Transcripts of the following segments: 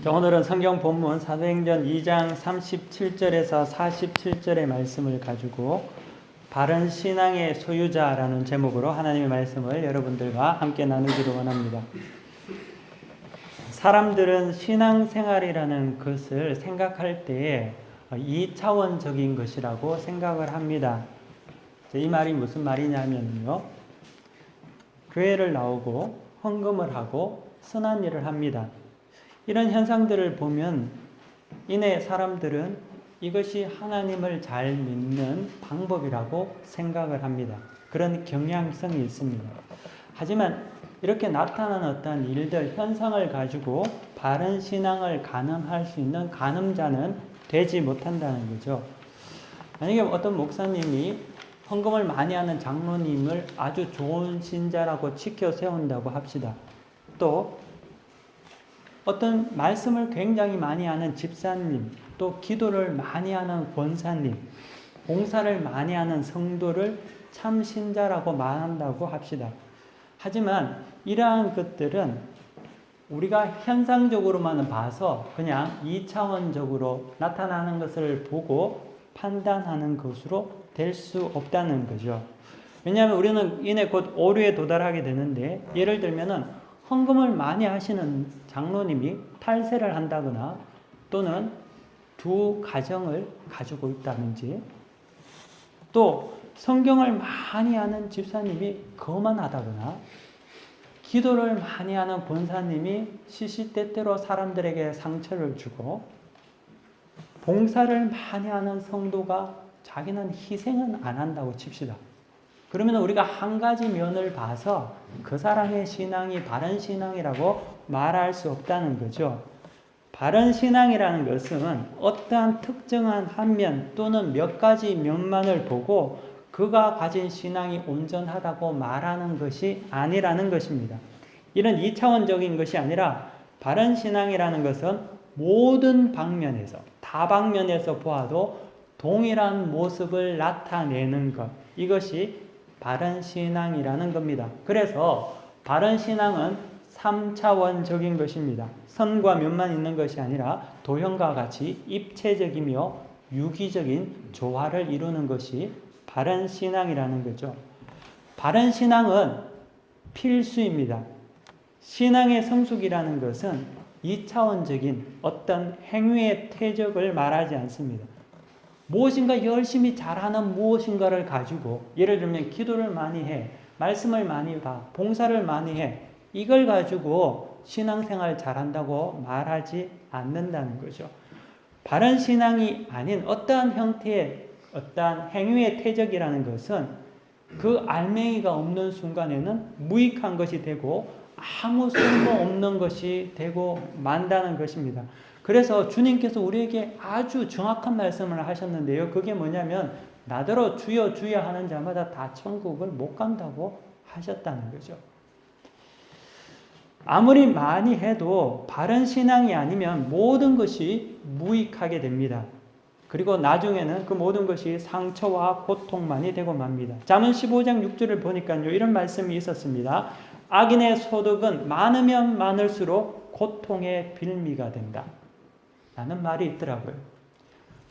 자, 오늘은 성경 본문 사도행전 2장 37절에서 47절의 말씀을 가지고 바른 신앙의 소유자라는 제목으로 하나님의 말씀을 여러분들과 함께 나누기를 원합니다. 사람들은 신앙생활이라는 것을 생각할 때에 2차원적인 것이라고 생각을 합니다. 이 말이 무슨 말이냐면요, 교회를 나오고 헌금을 하고 선한 일을 합니다. 이런 현상들을 보면 이내 사람들은 이것이 하나님을 잘 믿는 방법이라고 생각을 합니다. 그런 경향성이 있습니다. 하지만 이렇게 나타나는 어떤 일들, 현상을 가지고 바른 신앙을 가늠할 수 있는 가늠자는 되지 못한다는 거죠. 만약에 어떤 목사님이 헌금을 많이 하는 장로님을 아주 좋은 신자라고 치켜 세운다고 합시다. 또 어떤 말씀을 굉장히 많이 하는 집사님, 또 기도를 많이 하는 권사님, 봉사를 많이 하는 성도를 참 신자라고 말한다고 합시다. 하지만 이러한 것들은 우리가 현상적으로만 봐서 그냥 2차원적으로 나타나는 것을 보고 판단하는 것으로 될 수 없다는 거죠. 왜냐하면 우리는 이내 곧 오류에 도달하게 되는데, 예를 들면은 헌금을 많이 하시는 장로님이 탈세를 한다거나 또는 두 가정을 가지고 있다든지, 또 성경을 많이 하는 집사님이 거만하다거나, 기도를 많이 하는 권사님이 시시때때로 사람들에게 상처를 주고, 봉사를 많이 하는 성도가 자기는 희생은 안 한다고 칩시다. 그러면 우리가 한 가지 면을 봐서 그 사람의 신앙이 바른 신앙이라고 말할 수 없다는 거죠. 바른 신앙이라는 것은 어떠한 특정한 한 면 또는 몇 가지 면만을 보고 그가 가진 신앙이 온전하다고 말하는 것이 아니라는 것입니다. 이런 2차원적인 것이 아니라 바른 신앙이라는 것은 모든 방면에서, 다방면에서 보아도 동일한 모습을 나타내는 것, 이것이 바른 신앙이라는 겁니다. 그래서 바른 신앙은 3차원적인 것입니다. 선과 면만 있는 것이 아니라 도형과 같이 입체적이며 유기적인 조화를 이루는 것이 바른 신앙이라는 거죠. 바른 신앙은 필수입니다. 신앙의 성숙이라는 것은 2차원적인 어떤 행위의 퇴적을 말하지 않습니다. 무엇인가 열심히 잘하는 무엇인가를 가지고, 예를 들면 기도를 많이 해, 말씀을 많이 봐, 봉사를 많이 해, 이걸 가지고 신앙생활 잘한다고 말하지 않는다는 거죠. 바른 신앙이 아닌 어떠한 형태의 어떠한 행위의 퇴적이라는 것은 그 알맹이가 없는 순간에는 무익한 것이 되고 아무 쓸모 없는 것이 되고 만다는 것입니다. 그래서 주님께서 우리에게 아주 정확한 말씀을 하셨는데요. 그게 뭐냐면 나더러 주여 주여 하는 자마다 다 천국을 못 간다고 하셨다는 거죠. 아무리 많이 해도 바른 신앙이 아니면 모든 것이 무익하게 됩니다. 그리고 나중에는 그 모든 것이 상처와 고통만이 되고 맙니다. 잠언 15장 6절을 보니까요, 이런 말씀이 있었습니다. 악인의 소득은 많으면 많을수록 고통의 빌미가 된다 라는 말이 있더라고요.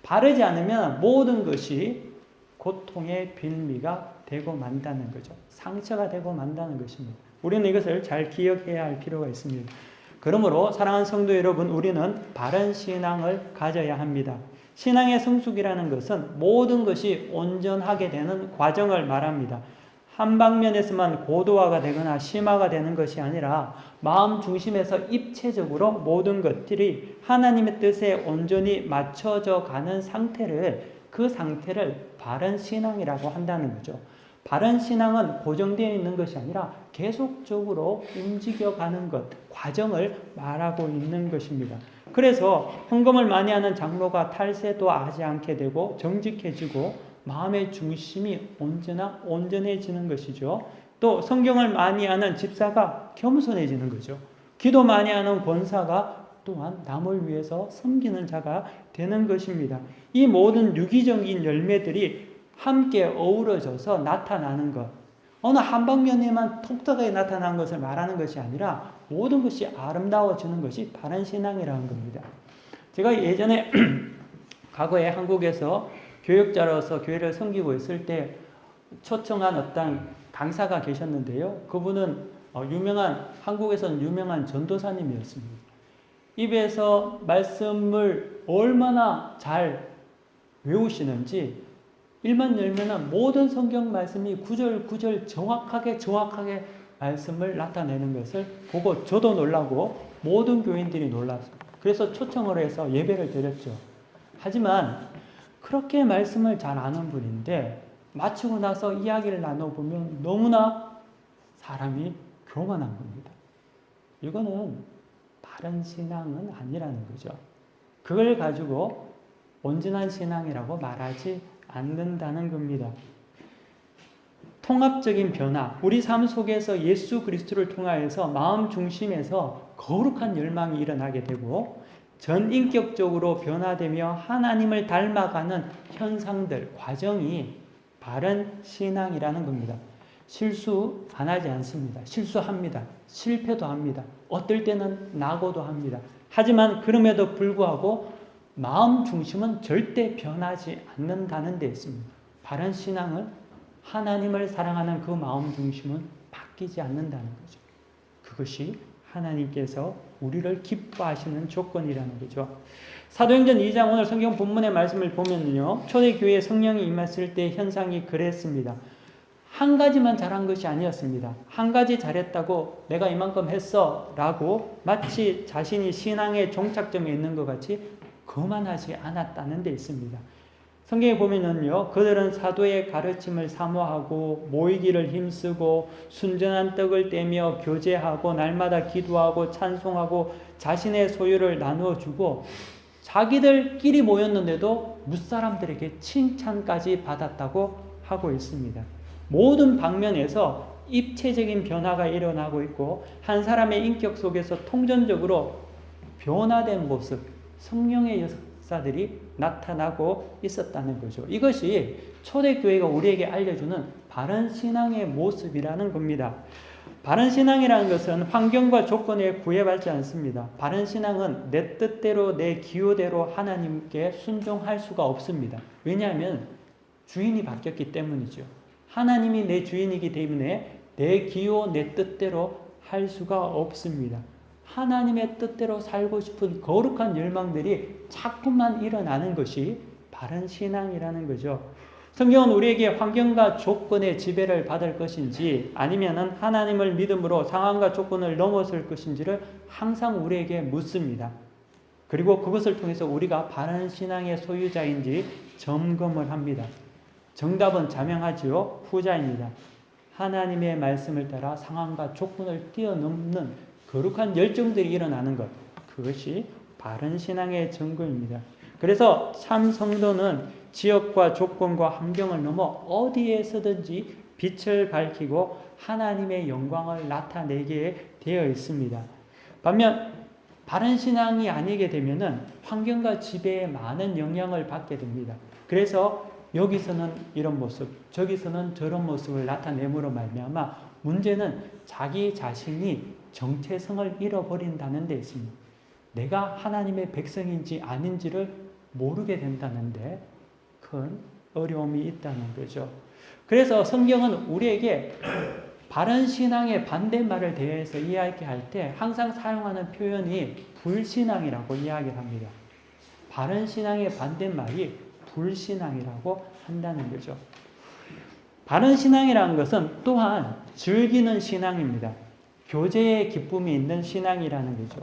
바르지 않으면 모든 것이 고통의 빌미가 되고 만다는 거죠. 상처가 되고 만다는 것입니다. 우리는 이것을 잘 기억해야 할 필요가 있습니다. 그러므로 사랑하는 성도 여러분, 우리는 바른 신앙을 가져야 합니다. 신앙의 성숙이라는 것은 모든 것이 온전하게 되는 과정을 말합니다. 한 방면에서만 고도화가 되거나 심화가 되는 것이 아니라 마음 중심에서 입체적으로 모든 것들이 하나님의 뜻에 온전히 맞춰져 가는 상태를, 그 상태를 바른 신앙이라고 한다는 거죠. 바른 신앙은 고정되어 있는 것이 아니라 계속적으로 움직여가는 것, 과정을 말하고 있는 것입니다. 그래서 헌금을 많이 하는 장로가 탈세도 하지 않게 되고 정직해지고 마음의 중심이 온전해지는 것이죠. 또 성경을 많이 하는 집사가 겸손해지는 거죠. 기도 많이 하는 권사가 또한 남을 위해서 섬기는 자가 되는 것입니다. 이 모든 유기적인 열매들이 함께 어우러져서 나타나는 것, 어느 한 방면에만 독특하게 나타난 것을 말하는 것이 아니라 모든 것이 아름다워지는 것이 바른 신앙이라는 겁니다. 제가 예전에 과거에 한국에서 교육자로서 교회를 섬기고 있을 때 초청한 어떤 강사가 계셨는데요. 그분은 한국에서는 유명한 전도사님이었습니다. 입에서 말씀을 얼마나 잘 외우시는지 일만 열면은 모든 성경 말씀이 구절구절 정확하게 말씀을 나타내는 것을 보고 저도 놀라고 모든 교인들이 놀랐어요. 그래서 초청을 해서 예배를 드렸죠. 하지만 그렇게 말씀을 잘 아는 분인데 마치고 나서 이야기를 나눠보면 너무나 사람이 교만한 겁니다. 이거는 바른 신앙은 아니라는 거죠. 그걸 가지고 온전한 신앙이라고 말하지 않는다는 겁니다. 통합적인 변화, 우리 삶 속에서 예수 그리스도를 통하여서 마음 중심에서 거룩한 열망이 일어나게 되고 전인격적으로 변화되며 하나님을 닮아가는 현상들, 과정이 바른 신앙이라는 겁니다. 실수 안 하지 않습니다. 실수합니다. 실패도 합니다. 어떨 때는 나고도 합니다. 하지만 그럼에도 불구하고 마음 중심은 절대 변하지 않는다는 데 있습니다. 바른 신앙은 하나님을 사랑하는 그 마음 중심은 바뀌지 않는다는 거죠. 그것이 하나님께서 우리를 기뻐하시는 조건이라는 거죠. 사도행전 2장 오늘 성경 본문의 말씀을 보면요. 초대교회에 성령이 임했을 때 현상이 그랬습니다. 한 가지만 잘한 것이 아니었습니다. 한 가지 잘했다고 내가 이만큼 했어 라고 마치 자신이 신앙의 종착점에 있는 것 같이 거만하지 않았다는 데 있습니다. 성경에 보면은요, 그들은 사도의 가르침을 사모하고 모이기를 힘쓰고 순전한 떡을 떼며 교제하고 날마다 기도하고 찬송하고 자신의 소유를 나누어 주고 자기들끼리 모였는데도 뭇사람들에게 칭찬까지 받았다고 하고 있습니다. 모든 방면에서 입체적인 변화가 일어나고 있고 한 사람의 인격 속에서 통전적으로 변화된 모습, 성령의 역사들이 나타나고 있었다는 거죠. 이것이 초대교회가 우리에게 알려주는 바른 신앙의 모습이라는 겁니다. 바른 신앙이라는 것은 환경과 조건에 구애받지 않습니다. 바른 신앙은 내 뜻대로 내 기호대로 하나님께 순종할 수가 없습니다. 왜냐하면 주인이 바뀌었기 때문이죠. 하나님이 내 주인이기 때문에 내 기호, 내 뜻대로 할 수가 없습니다. 하나님의 뜻대로 살고 싶은 거룩한 열망들이 자꾸만 일어나는 것이 바른 신앙이라는 거죠. 성경은 우리에게 환경과 조건의 지배를 받을 것인지 아니면 하나님을 믿음으로 상황과 조건을 넘어설 것인지를 항상 우리에게 묻습니다. 그리고 그것을 통해서 우리가 바른 신앙의 소유자인지 점검을 합니다. 정답은 자명하지요. 후자입니다. 하나님의 말씀을 따라 상황과 조건을 뛰어넘는 거룩한 열정들이 일어나는 것. 그것이 바른 신앙의 증거입니다. 그래서 참 성도는 지역과 조건과 환경을 넘어 어디에서든지 빛을 밝히고 하나님의 영광을 나타내게 되어 있습니다. 반면 바른 신앙이 아니게 되면은 환경과 지배에 많은 영향을 받게 됩니다. 그래서 여기서는 이런 모습, 저기서는 저런 모습을 나타내므로 말미암아 문제는 자기 자신이 정체성을 잃어버린다는 데 있습니다. 내가 하나님의 백성인지 아닌지를 모르게 된다는데 큰 어려움이 있다는 거죠. 그래서 성경은 우리에게 바른 신앙의 반대말을 대해서 이야기할 때 항상 사용하는 표현이 불신앙이라고 이야기를 합니다. 바른 신앙의 반대말이 불신앙이라고 한다는 거죠. 바른 신앙이라는 것은 또한 즐기는 신앙입니다. 교제의 기쁨이 있는 신앙이라는 거죠.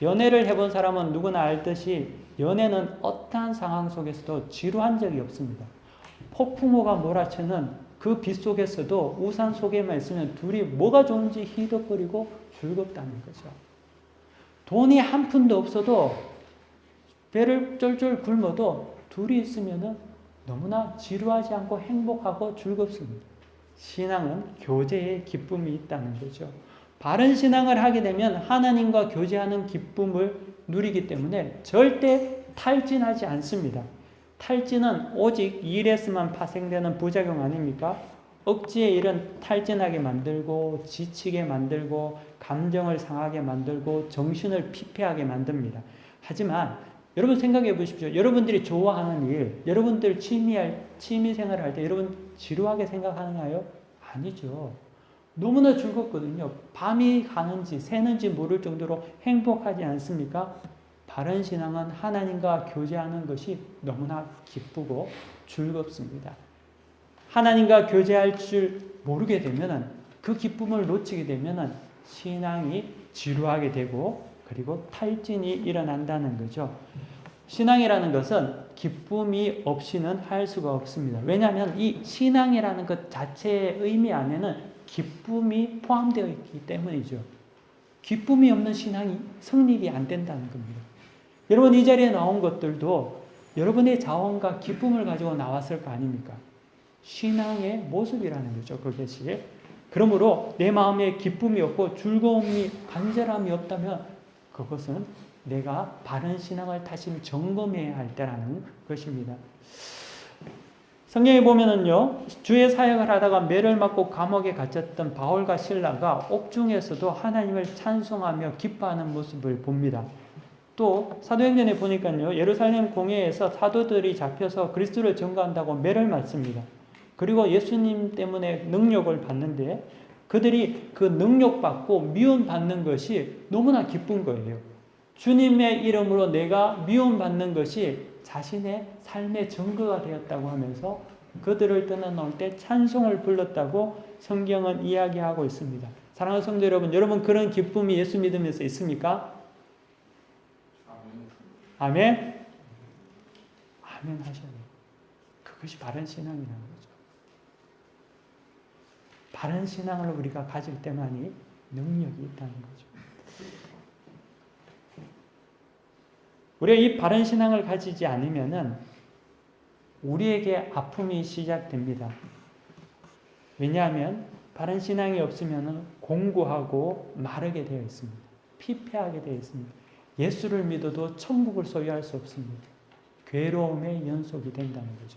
연애를 해본 사람은 누구나 알듯이 연애는 어떠한 상황 속에서도 지루한 적이 없습니다. 폭풍우가 몰아치는 그 빛 속에서도 우산 속에만 있으면 둘이 뭐가 좋은지 희덕거리고 즐겁다는 거죠. 돈이 한 푼도 없어도 배를 쫄쫄 굶어도 둘이 있으면 너무나 지루하지 않고 행복하고 즐겁습니다. 신앙은 교제의 기쁨이 있다는 거죠. 바른 신앙을 하게 되면 하나님과 교제하는 기쁨을 누리기 때문에 절대 탈진하지 않습니다. 탈진은 오직 일에서만 파생되는 부작용 아닙니까? 억지의 일은 탈진하게 만들고 지치게 만들고 감정을 상하게 만들고 정신을 피폐하게 만듭니다. 하지만 여러분 생각해 보십시오. 여러분들이 좋아하는 일, 여러분들 취미 생활을 할 때 여러분 지루하게 생각하나요? 아니죠. 너무나 즐겁거든요. 밤이 가는지 새는지 모를 정도로 행복하지 않습니까? 바른 신앙은 하나님과 교제하는 것이 너무나 기쁘고 즐겁습니다. 하나님과 교제할 줄 모르게 되면 그 기쁨을 놓치게 되면 신앙이 지루하게 되고 그리고 탈진이 일어난다는 거죠. 신앙이라는 것은 기쁨이 없이는 할 수가 없습니다. 왜냐하면 이 신앙이라는 것 자체의 의미 안에는 기쁨이 포함되어 있기 때문이죠. 기쁨이 없는 신앙이 성립이 안 된다는 겁니다. 여러분 이 자리에 나온 것들도 여러분의 자원과 기쁨을 가지고 나왔을 거 아닙니까? 신앙의 모습이라는 거죠. 그것이. 그러므로 내 마음에 기쁨이 없고 즐거움이 간절함이 없다면 그것은 내가 바른 신앙을 다시 점검해야 할 때라는 것입니다. 성경에 보면은요, 주의 사역을 하다가 매를 맞고 감옥에 갇혔던 바울과 실라가 옥중에서도 하나님을 찬송하며 기뻐하는 모습을 봅니다. 또 사도행전에 보니까요, 예루살렘 공회에서 사도들이 잡혀서 그리스도를 전가한다고 매를 맞습니다. 그리고 예수님 때문에 능력을 받는데 그들이 그 능력받고 미움받는 것이 너무나 기쁜 거예요. 주님의 이름으로 내가 미움받는 것이 자신의 삶의 증거가 되었다고 하면서 그들을 떠나놓을 때 찬송을 불렀다고 성경은 이야기하고 있습니다. 사랑하는 성도 여러분, 여러분 그런 기쁨이 예수 믿으면서 있습니까? 아멘? 아멘 하셔야 돼요. 그것이 바른 신앙이라는 거죠. 바른 신앙을 우리가 가질 때만이 능력이 있다는 거죠. 우리가 이 바른 신앙을 가지지 않으면은 우리에게 아픔이 시작됩니다. 왜냐하면 바른 신앙이 없으면은 공고하고 마르게 되어 있습니다. 피폐하게 되어 있습니다. 예수를 믿어도 천국을 소유할 수 없습니다. 괴로움의 연속이 된다는 거죠.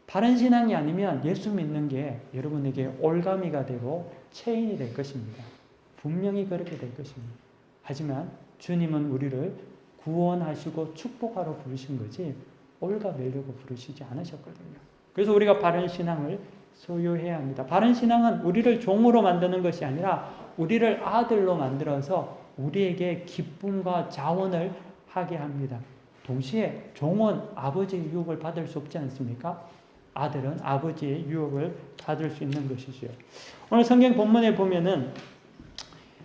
바른 신앙이 아니면 예수 믿는 게 여러분에게 올가미가 되고 체인이 될 것입니다. 분명히 그렇게 될 것입니다. 하지만 주님은 우리를 구원하시고 축복하러 부르신 거지 올가매려고 부르시지 않으셨거든요. 그래서 우리가 바른 신앙을 소유해야 합니다. 바른 신앙은 우리를 종으로 만드는 것이 아니라 우리를 아들로 만들어서 우리에게 기쁨과 자원을 하게 합니다. 동시에 종은 아버지의 유혹을 받을 수 없지 않습니까? 아들은 아버지의 유혹을 받을 수 있는 것이죠. 오늘 성경 본문에 보면은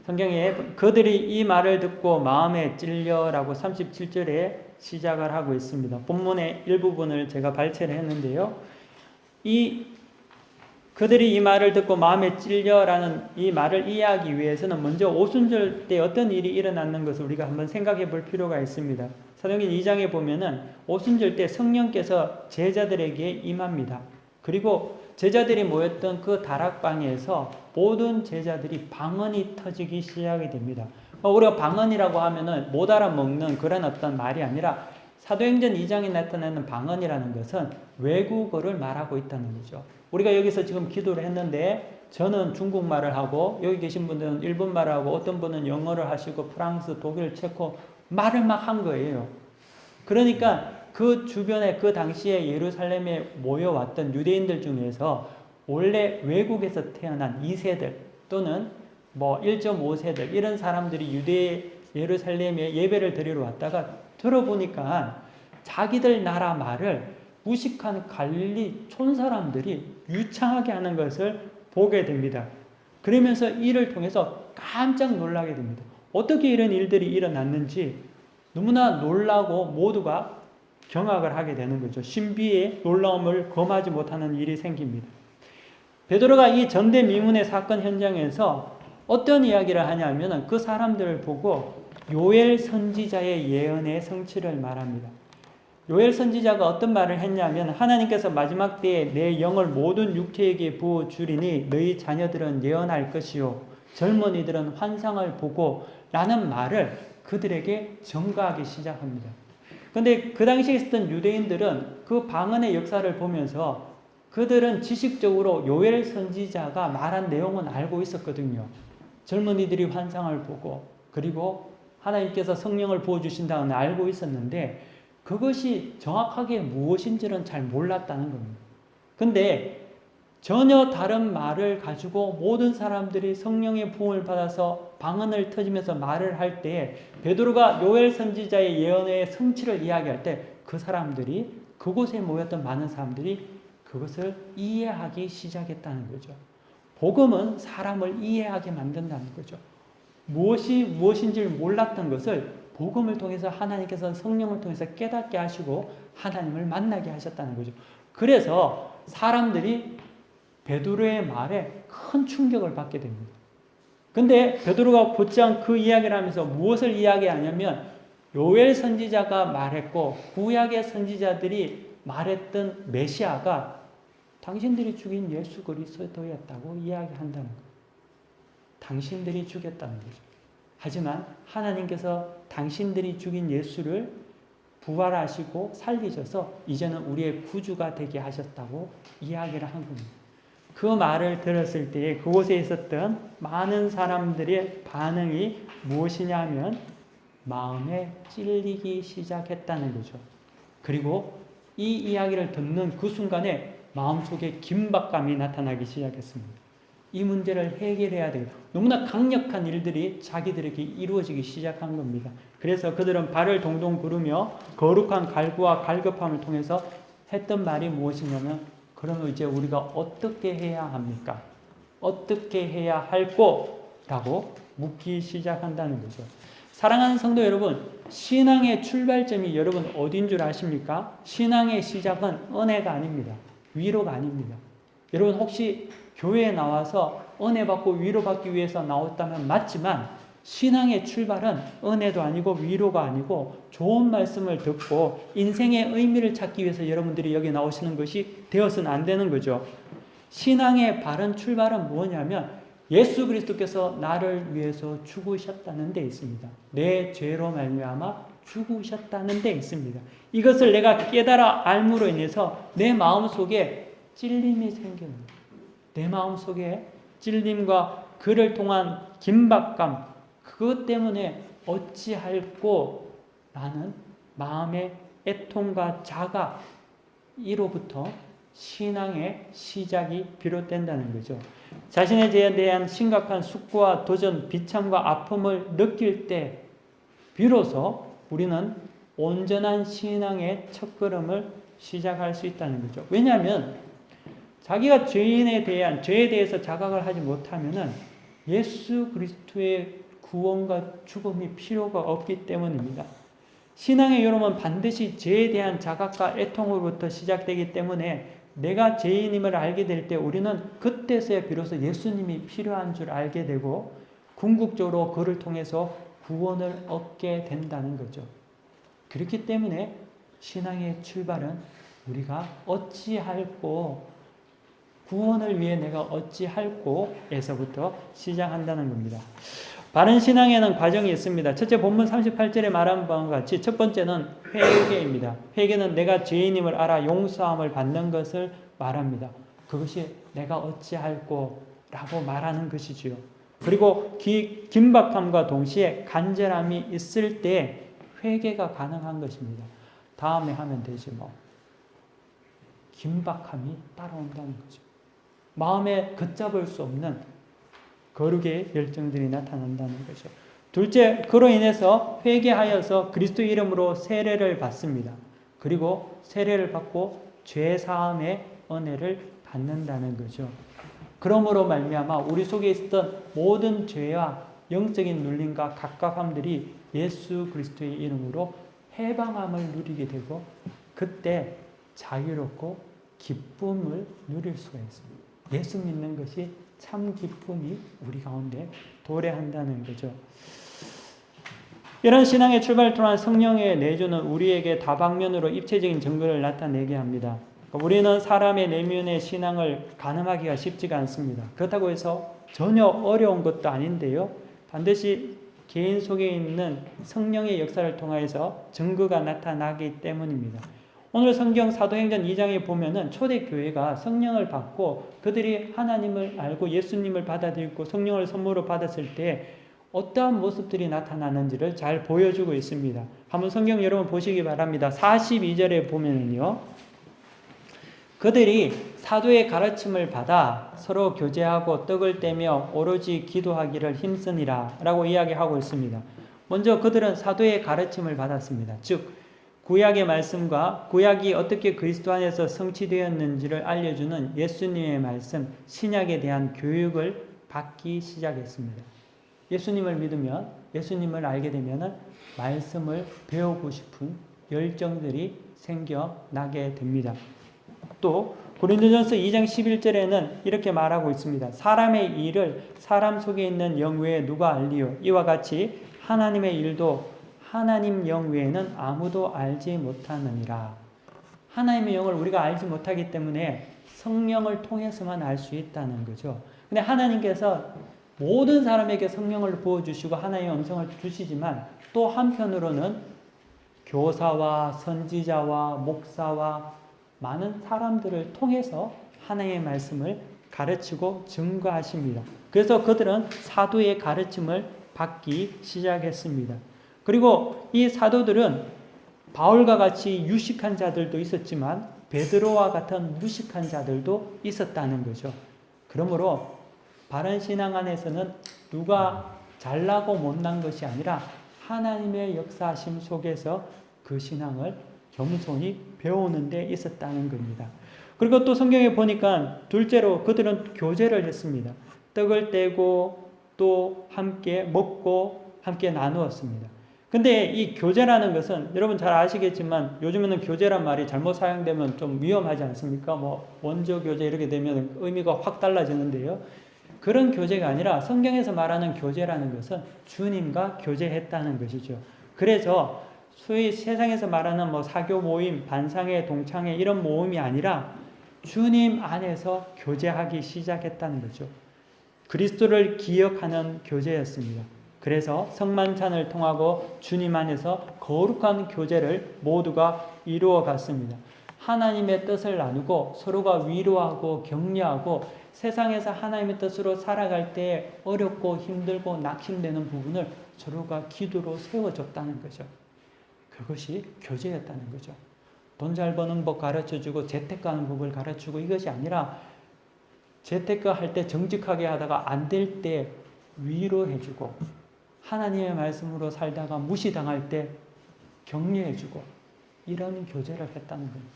성경에 그들이 이 말을 듣고 마음에 찔려라고 37절에 시작을 하고 있습니다. 본문의 일부분을 제가 발췌를 했는데요. 그들이 이 말을 듣고 마음에 찔려라는 이 말을 이해하기 위해서는 먼저 오순절 때 어떤 일이 일어났는 것을 우리가 한번 생각해 볼 필요가 있습니다. 사도행전 2장에 보면은 오순절 때 성령께서 제자들에게 임합니다. 그리고 제자들이 모였던 그 다락방에서 모든 제자들이 방언이 터지기 시작이 됩니다. 우리가 방언이라고 하면은 못 알아먹는 그런 어떤 말이 아니라 사도행전 2장에 나타나는 방언이라는 것은 외국어를 말하고 있다는 거죠. 우리가 여기서 지금 기도를 했는데 저는 중국말을 하고 여기 계신 분들은 일본말을 하고 어떤 분은 영어를 하시고 프랑스, 독일, 체코 말을 막 한 거예요. 그러니까 그 주변에 그 당시에 예루살렘에 모여왔던 유대인들 중에서 원래 외국에서 태어난 2세들 또는 1.5세들 이런 사람들이 예루살렘에 예배를 드리러 왔다가 들어보니까 자기들 나라 말을 무식한 갈릴리 촌 사람들이 유창하게 하는 것을 보게 됩니다. 그러면서 이를 통해서 깜짝 놀라게 됩니다. 어떻게 이런 일들이 일어났는지 너무나 놀라고 모두가 경악을 하게 되는 거죠. 신비의 놀라움을 금하지 못하는 일이 생깁니다. 베드로가 이 전대미문의 사건 현장에서 어떤 이야기를 하냐면 그 사람들을 보고 요엘 선지자의 예언의 성취를 말합니다. 요엘 선지자가 어떤 말을 했냐면 하나님께서 마지막 때에 내 영을 모든 육체에게 부어주리니 너희 자녀들은 예언할 것이요 젊은이들은 환상을 보고 라는 말을 그들에게 전가하기 시작합니다. 그런데 그 당시에 있었던 유대인들은 그 방언의 역사를 보면서 그들은 지식적으로 요엘 선지자가 말한 내용은 알고 있었거든요. 젊은이들이 환상을 보고 그리고 하나님께서 성령을 부어주신다는 걸 알고 있었는데 그것이 정확하게 무엇인지는 잘 몰랐다는 겁니다. 근데 전혀 다른 말을 가지고 모든 사람들이 성령의 부음을 받아서 방언을 터지면서 말을 할 때 베드로가 요엘 선지자의 예언의 성취를 이야기할 때 그 사람들이 그곳에 모였던 많은 사람들이 그것을 이해하기 시작했다는 거죠. 복음은 사람을 이해하게 만든다는 거죠. 무엇이 무엇인지를 몰랐던 것을 복음을 통해서 하나님께서 성령을 통해서 깨닫게 하시고 하나님을 만나게 하셨다는 거죠. 그래서 사람들이 베드로의 말에 큰 충격을 받게 됩니다. 근데 베드로가 곧장 그 이야기를 하면서 무엇을 이야기하냐면 요엘 선지자가 말했고 구약의 선지자들이 말했던 메시아가 당신들이 죽인 예수 그리스도였다고 이야기한다는 거예요. 당신들이 죽였다는 거죠. 하지만 하나님께서 당신들이 죽인 예수를 부활하시고 살리셔서 이제는 우리의 구주가 되게 하셨다고 이야기를 한 겁니다. 그 말을 들었을 때 그곳에 있었던 많은 사람들의 반응이 무엇이냐면 마음에 찔리기 시작했다는 거죠. 그리고 이 이야기를 듣는 그 순간에 마음속에 긴박감이 나타나기 시작했습니다. 이 문제를 해결해야 되겠다. 너무나 강력한 일들이 자기들에게 이루어지기 시작한 겁니다. 그래서 그들은 발을 동동 구르며 거룩한 갈구와 갈급함을 통해서 했던 말이 무엇이냐면 그러면 이제 우리가 어떻게 해야 합니까? 어떻게 해야 할꼬? 라고 묻기 시작한다는 거죠. 사랑하는 성도 여러분, 신앙의 출발점이 여러분 어딘 줄 아십니까? 신앙의 시작은 은혜가 아닙니다. 위로가 아닙니다. 여러분 혹시 교회에 나와서 은혜 받고 위로받기 위해서 나왔다면 맞지만 신앙의 출발은 은혜도 아니고 위로가 아니고 좋은 말씀을 듣고 인생의 의미를 찾기 위해서 여러분들이 여기 나오시는 것이 되어서는 안 되는 거죠. 신앙의 바른 출발은 뭐냐면 예수 그리스도께서 나를 위해서 죽으셨다는 데 있습니다. 내 죄로 말미암아 죽으셨다는 데 있습니다. 이것을 내가 깨달아 알므로 인해서 내 마음속에 찔림이 생깁니다. 내 마음속에 찔림과 그를 통한 긴박감, 그것 때문에 어찌할꼬 나는 마음의 애통과 자각, 이로부터 신앙의 시작이 비롯된다는 거죠. 자신에 대한 심각한 숙고와 도전, 비참과 아픔을 느낄 때 비로소 우리는 온전한 신앙의 첫걸음을 시작할 수 있다는 거죠. 왜냐하면 자기가 죄에 대해서 자각을 하지 못하면은 예수 그리스도의 구원과 죽음이 필요가 없기 때문입니다. 신앙의 여러분 반드시 죄에 대한 자각과 애통으로부터 시작되기 때문에 내가 죄인임을 알게 될 때 우리는 그때서야 비로소 예수님이 필요한 줄 알게 되고 궁극적으로 그를 통해서 구원을 얻게 된다는 거죠. 그렇기 때문에 신앙의 출발은 우리가 어찌할꼬 구원을 위해 내가 어찌할꼬에서부터 시작한다는 겁니다. 바른 신앙에는 과정이 있습니다. 첫째 본문 38절에 말한 바와 같이 첫 번째는 회개입니다. 회개는 내가 죄인임을 알아 용서함을 받는 것을 말합니다. 그것이 내가 어찌할꼬 라고 말하는 것이지요. 그리고 긴박함과 동시에 간절함이 있을 때 회개가 가능한 것입니다. 다음에 하면 되지 뭐. 긴박함이 따라온다는 거죠. 마음에 걷잡을 수 없는 거룩의 열정들이 나타난다는 거죠. 둘째, 그로 인해서 회개하여서 그리스도 이름으로 세례를 받습니다. 그리고 세례를 받고 죄 사함의 은혜를 받는다는 거죠. 그러므로 말미암아 우리 속에 있었던 모든 죄와 영적인 눌림과 갑갑함들이 예수 그리스도의 이름으로 해방함을 누리게 되고 그때 자유롭고 기쁨을 누릴 수가 있습니다. 예수 믿는 것이 참 기쁨이 우리 가운데 도래한다는 거죠. 이런 신앙의 출발을 통한 성령의 내주는 우리에게 다방면으로 입체적인 증거를 나타내게 합니다. 우리는 사람의 내면의 신앙을 가늠하기가 쉽지가 않습니다. 그렇다고 해서 전혀 어려운 것도 아닌데요. 반드시 개인 속에 있는 성령의 역사를 통해서 증거가 나타나기 때문입니다. 오늘 성경 사도행전 2장에 보면은 초대교회가 성령을 받고 그들이 하나님을 알고 예수님을 받아들이고 성령을 선물로 받았을 때 어떠한 모습들이 나타나는지를 잘 보여주고 있습니다. 한번 성경 여러분 보시기 바랍니다. 42절에 보면은요. 그들이 사도의 가르침을 받아 서로 교제하고 떡을 떼며 오로지 기도하기를 힘쓰니라 라고 이야기하고 있습니다. 먼저 그들은 사도의 가르침을 받았습니다. 즉 구약의 말씀과 구약이 어떻게 그리스도 안에서 성취되었는지를 알려주는 예수님의 말씀, 신약에 대한 교육을 받기 시작했습니다. 예수님을 믿으면, 예수님을 알게 되면 말씀을 배우고 싶은 열정들이 생겨나게 됩니다. 또 고린도전서 2장 11절에는 이렇게 말하고 있습니다. 사람의 일을 사람 속에 있는 영 외에 누가 알리요? 이와 같이 하나님의 일도 하나님 영 외에는 아무도 알지 못하느니라. 하나님의 영을 우리가 알지 못하기 때문에 성령을 통해서만 알 수 있다는 거죠. 근데 하나님께서 모든 사람에게 성령을 부어주시고 하나님의 음성을 주시지만 또 한편으로는 교사와 선지자와 목사와 많은 사람들을 통해서 하나님의 말씀을 가르치고 증거하십니다. 그래서 그들은 사도의 가르침을 받기 시작했습니다. 그리고 이 사도들은 바울과 같이 유식한 자들도 있었지만 베드로와 같은 무식한 자들도 있었다는 거죠. 그러므로 바른 신앙 안에서는 누가 잘나고 못난 것이 아니라 하나님의 역사하심 속에서 그 신앙을 겸손히 배우는 데 있었다는 겁니다. 그리고 또 성경에 보니까 둘째로 그들은 교제를 했습니다. 떡을 떼고 또 함께 먹고 함께 나누었습니다. 근데 이 교제라는 것은 여러분 잘 아시겠지만 요즘에는 교제란 말이 잘못 사용되면 좀 위험하지 않습니까? 뭐 원조 교제 이렇게 되면 의미가 확 달라지는데요. 그런 교제가 아니라 성경에서 말하는 교제라는 것은 주님과 교제했다는 것이죠. 그래서 소위 세상에서 말하는 뭐 사교 모임, 반상회, 동창회 이런 모임이 아니라 주님 안에서 교제하기 시작했다는 거죠. 그리스도를 기억하는 교제였습니다. 그래서 성만찬을 통하고 주님 안에서 거룩한 교제를 모두가 이루어 갔습니다. 하나님의 뜻을 나누고 서로가 위로하고 격려하고 세상에서 하나님의 뜻으로 살아갈 때 어렵고 힘들고 낙심되는 부분을 서로가 기도로 세워줬다는 거죠. 그것이 교제였다는 거죠. 돈 잘 버는 법 가르쳐주고 재테크하는 법을 가르치고 이것이 아니라 재테크 할 때 정직하게 하다가 안 될 때 위로해주고 하나님의 말씀으로 살다가 무시당할 때 격려해주고 이런 교제를 했다는 겁니다.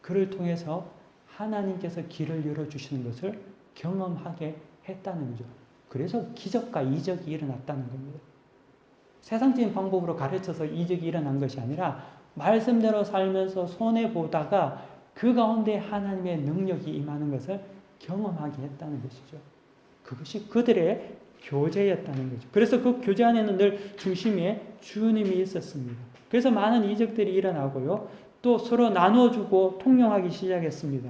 그를 통해서 하나님께서 길을 열어주시는 것을 경험하게 했다는 거죠. 그래서 기적과 이적이 일어났다는 겁니다. 세상적인 방법으로 가르쳐서 이적이 일어난 것이 아니라 말씀대로 살면서 손해보다가 그 가운데 하나님의 능력이 임하는 것을 경험하게 했다는 것이죠. 그것이 그들의 교제였다는 거죠. 그래서 그 교제 안에는 늘 중심에 주님이 있었습니다. 그래서 많은 이적들이 일어나고요. 또 서로 나누어주고 통용하기 시작했습니다.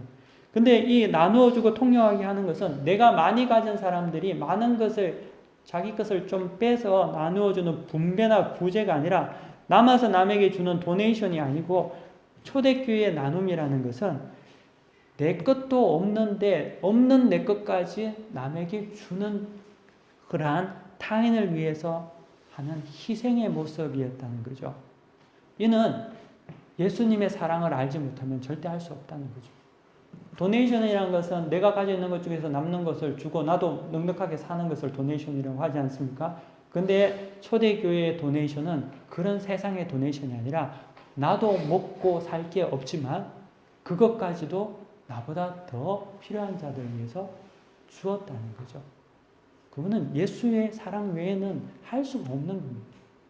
근데 이 나누어주고 통용하게 하는 것은 내가 많이 가진 사람들이 많은 것을 자기 것을 좀 빼서 나누어주는 분배나 구제가 아니라 남아서 남에게 주는 도네이션이 아니고 초대교회의 나눔이라는 것은 내 것도 없는데 없는 내 것까지 남에게 주는 그러한 타인을 위해서 하는 희생의 모습이었다는 거죠. 이는 예수님의 사랑을 알지 못하면 절대 할 수 없다는 거죠. 도네이션이라는 것은 내가 가지고 있는 것 중에서 남는 것을 주고 나도 넉넉하게 사는 것을 도네이션이라고 하지 않습니까? 근데 초대교회의 도네이션은 그런 세상의 도네이션이 아니라 나도 먹고 살 게 없지만 그것까지도 나보다 더 필요한 자들 위해서 주었다는 거죠. 그거는 예수의 사랑 외에는 할 수가 없는 겁니다.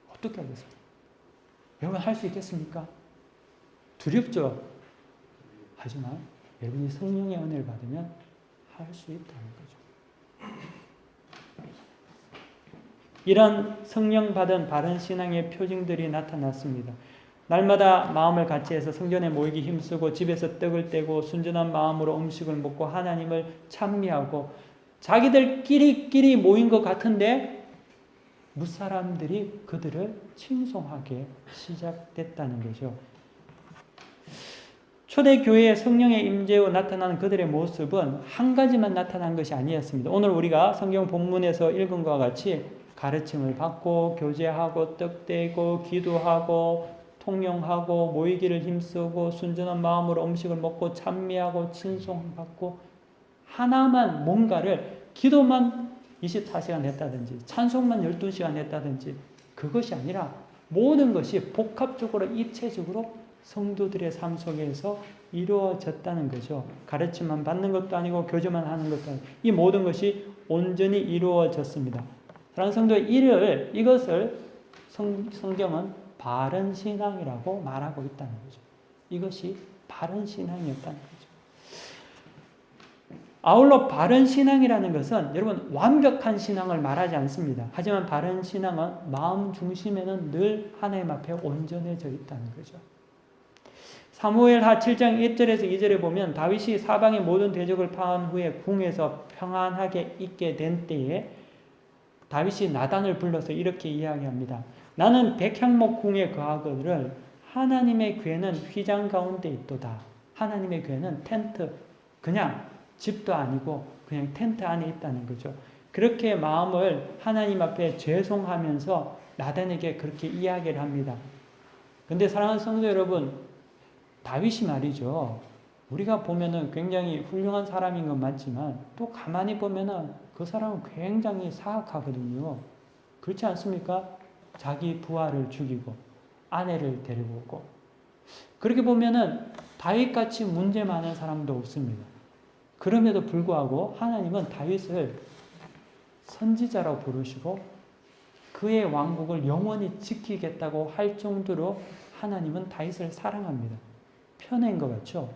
어떻게 하겠어요? 여러분 할 수 있겠습니까? 두렵죠? 하지만 여러분이 성령의 은혜를 받으면 할 수 있다는 거죠. 이런 성령 받은 바른 신앙의 표징들이 나타났습니다. 날마다 마음을 같이 해서 성전에 모이기 힘쓰고 집에서 떡을 떼고 순전한 마음으로 음식을 먹고 하나님을 찬미하고 자기들끼리 모인 것 같은데 무사람들이 그들을 칭송하게 시작됐다는 거죠. 초대교회의 성령의 임재로 나타나는 그들의 모습은 한 가지만 나타난 것이 아니었습니다. 오늘 우리가 성경 본문에서 읽은 것과 같이 가르침을 받고 교제하고 떡대고 기도하고 통용하고 모이기를 힘쓰고 순전한 마음으로 음식을 먹고 찬미하고 친송받고 하나만 뭔가를 기도만 24시간 했다든지 찬송만 12시간 했다든지 그것이 아니라 모든 것이 복합적으로 입체적으로 성도들의 삶 속에서 이루어졌다는 거죠. 가르침만 받는 것도 아니고 교제만 하는 것도 아니고 이 모든 것이 온전히 이루어졌습니다. 사랑하는 성도 이것을 성경은 바른 신앙이라고 말하고 있다는 거죠. 이것이 바른 신앙이었다는 거죠. 아울러 바른 신앙이라는 것은 여러분 완벽한 신앙을 말하지 않습니다. 하지만 바른 신앙은 마음 중심에는 늘 하나님 앞에 온전해져 있다는 거죠. 사무엘하 7장 1절에서 2절에 보면 다윗이 사방의 모든 대적을 파한 후에 궁에서 평안하게 있게 된 때에 다윗이 나단을 불러서 이렇게 이야기합니다. 나는 백향목 궁에 거하거늘 하나님의 궤는 휘장 가운데 있도다. 하나님의 궤는 텐트, 그냥 집도 아니고 그냥 텐트 안에 있다는 거죠. 그렇게 마음을 하나님 앞에 죄송하면서 나단에게 그렇게 이야기를 합니다. 근데 사랑하는 성도 여러분, 다윗이 말이죠. 우리가 보면은 굉장히 훌륭한 사람인 건 맞지만 또 가만히 보면은 그 사람은 굉장히 사악하거든요. 그렇지 않습니까? 자기 부하를 죽이고 아내를 데리고 오고 그렇게 보면은 다윗같이 문제 많은 사람도 없습니다. 그럼에도 불구하고 하나님은 다윗을 선지자라고 부르시고 그의 왕국을 영원히 지키겠다고 할 정도로 하나님은 다윗을 사랑합니다. 편애인 것 같죠?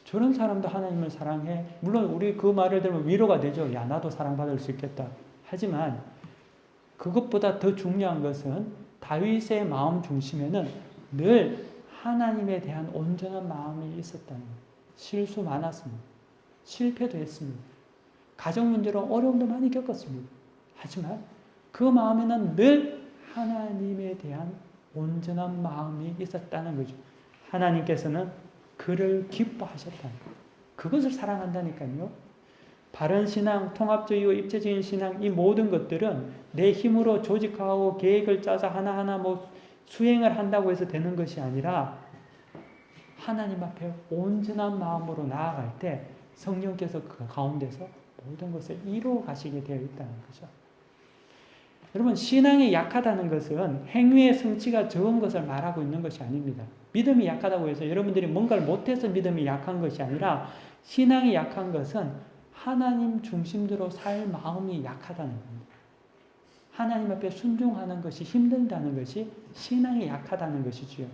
저런 사람도 하나님을 사랑해. 물론 우리 그 말을 들으면 위로가 되죠. 야, 나도 사랑받을 수 있겠다. 하지만 그것보다 더 중요한 것은 다윗의 마음 중심에는 늘 하나님에 대한 온전한 마음이 있었다는 거예요. 실수 많았습니다. 실패도 했습니다. 가정 문제로 어려움도 많이 겪었습니다. 하지만 그 마음에는 늘 하나님에 대한 온전한 마음이 있었다는 거죠. 하나님께서는 그를 기뻐하셨다는 거예요. 그것을 사랑한다니까요. 바른 신앙, 통합적이고 입체적인 신앙, 이 모든 것들은 내 힘으로 조직하고 계획을 짜서 하나하나 수행을 한다고 해서 되는 것이 아니라 하나님 앞에 온전한 마음으로 나아갈 때 성령께서 그 가운데서 모든 것을 이루어 가시게 되어 있다는 거죠. 여러분, 신앙이 약하다는 것은 행위의 성취가 적은 것을 말하고 있는 것이 아닙니다. 믿음이 약하다고 해서 여러분들이 뭔가를 못해서 믿음이 약한 것이 아니라 신앙이 약한 것은 하나님 중심대로 살 마음이 약하다는 겁니다. 하나님 앞에 순종하는 것이 힘든다는 것이 신앙이 약하다는 것이지요.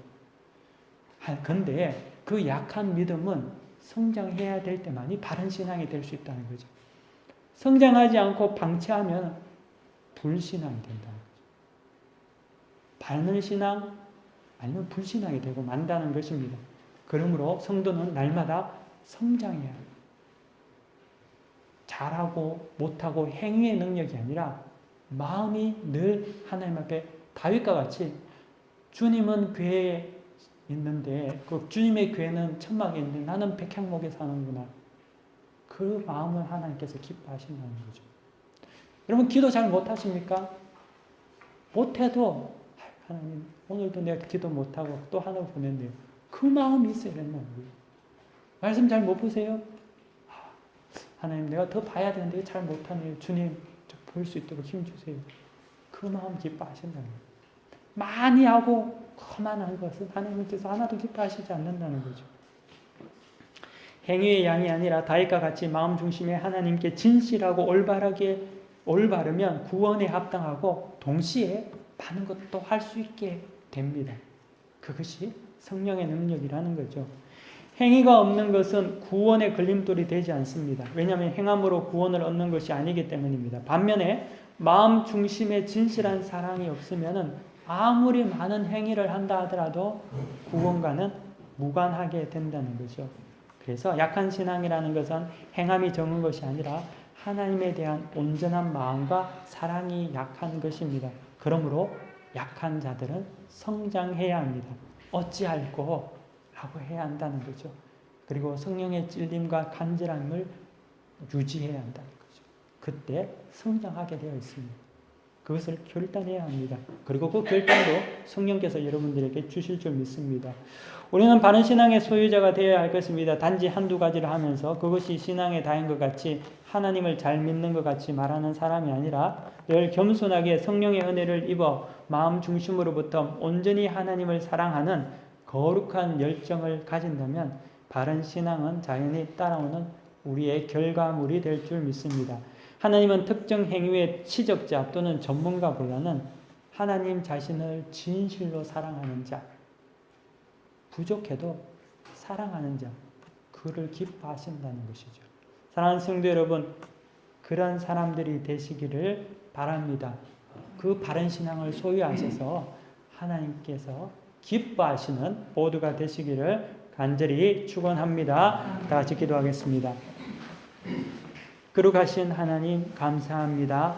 그런데 그 약한 믿음은 성장해야 될 때만이 바른 신앙이 될 수 있다는 거죠. 성장하지 않고 방치하면 불신앙이 된다는 거죠. 바른 신앙 아니면 불신앙이 되고 만다는 것입니다. 그러므로 성도는 날마다 성장해야 합니다. 잘하고 못하고 행위의 능력이 아니라 마음이 늘 하나님 앞에 다윗과 같이 주님은 궤에 있는데 그 주님의 궤는 천막에 있는데 나는 백향목에 사는구나. 그 마음을 하나님께서 기뻐하신다는 거죠. 여러분 기도 잘 못하십니까? 못해도 하나님 오늘도 내가 기도 못하고 또 하나 보냈네요. 그 마음이 있어야 된다는 거예요. 말씀 잘 못 보세요? 하나님 내가 더 봐야 되는데 잘 못하네요. 주님 볼 수 있도록 힘주세요. 그 마음 기뻐하신다는 거예요. 많이 하고 그만한 것은 하나님께서 하나도 기뻐하시지 않는다는 거죠. 행위의 양이 아니라 다윗과 같이 마음 중심에 하나님께 진실하고 올바르면 구원에 합당하고 동시에 많은 것도 할 수 있게 됩니다. 그것이 성령의 능력이라는 거죠. 행위가 없는 것은 구원의 걸림돌이 되지 않습니다. 왜냐하면 행함으로 구원을 얻는 것이 아니기 때문입니다. 반면에 마음 중심에 진실한 사랑이 없으면 아무리 많은 행위를 한다 하더라도 구원과는 무관하게 된다는 거죠. 그래서 약한 신앙이라는 것은 행함이 적은 것이 아니라 하나님에 대한 온전한 마음과 사랑이 약한 것입니다. 그러므로 약한 자들은 성장해야 합니다. 어찌할꼬 해야 한다는 거죠. 그리고 성령의 찔림과 간절함을 유지해야 한다는 거죠. 그때 성장하게 되어 있습니다. 그것을 결단해야 합니다. 그리고 그 결단도 성령께서 여러분들에게 주실 줄 믿습니다. 우리는 바른 신앙의 소유자가 되어야 할 것입니다. 단지 한두 가지를 하면서 그것이 신앙의 다인 것 같이 하나님을 잘 믿는 것 같이 말하는 사람이 아니라 늘 겸손하게 성령의 은혜를 입어 마음 중심으로부터 온전히 하나님을 사랑하는 거룩한 열정을 가진다면 바른 신앙은 자연히 따라오는 우리의 결과물이 될 줄 믿습니다. 하나님은 특정 행위의 치적자 또는 전문가보다는 하나님 자신을 진실로 사랑하는 자, 부족해도 사랑하는 자, 그를 기뻐하신다는 것이죠. 사랑하는 성도 여러분, 그런 사람들이 되시기를 바랍니다. 그 바른 신앙을 소유하셔서 하나님께서 기뻐하시는 모두가 되시기를 간절히 축원합니다. 다 같이 기도하겠습니다. 거룩하신 하나님 감사합니다.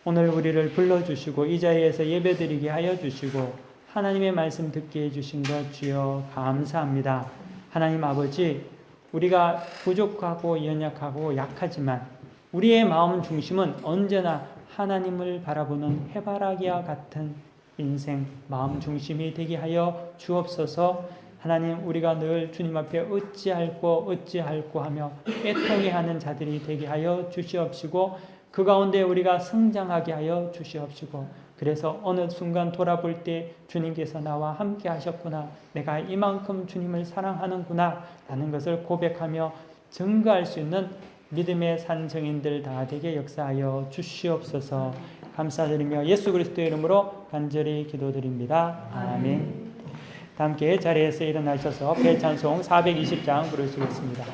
오늘 우리를 불러주시고 이 자리에서 예배드리게 하여 주시고 하나님의 말씀 듣게 해주신 것 주여 감사합니다. 하나님 아버지, 우리가 부족하고 연약하고 약하지만 우리의 마음 중심은 언제나 하나님을 바라보는 해바라기와 같은 인생 마음 중심이 되게 하여 주옵소서. 하나님, 우리가 늘 주님 앞에 어찌할꼬 하며 애통해하는 자들이 되게 하여 주시옵시고 그 가운데 우리가 성장하게 하여 주시옵시고 그래서 어느 순간 돌아볼 때 주님께서 나와 함께 하셨구나, 내가 이만큼 주님을 사랑하는구나 라는 것을 고백하며 증거할 수 있는 믿음의 산증인들 다 되게 역사하여 주시옵소서. 감사드리며 예수 그리스도의 이름으로 간절히 기도드립니다. 아멘. 다 함께 자리에서 일어나셔서 배찬송 420장 부르시겠습니다.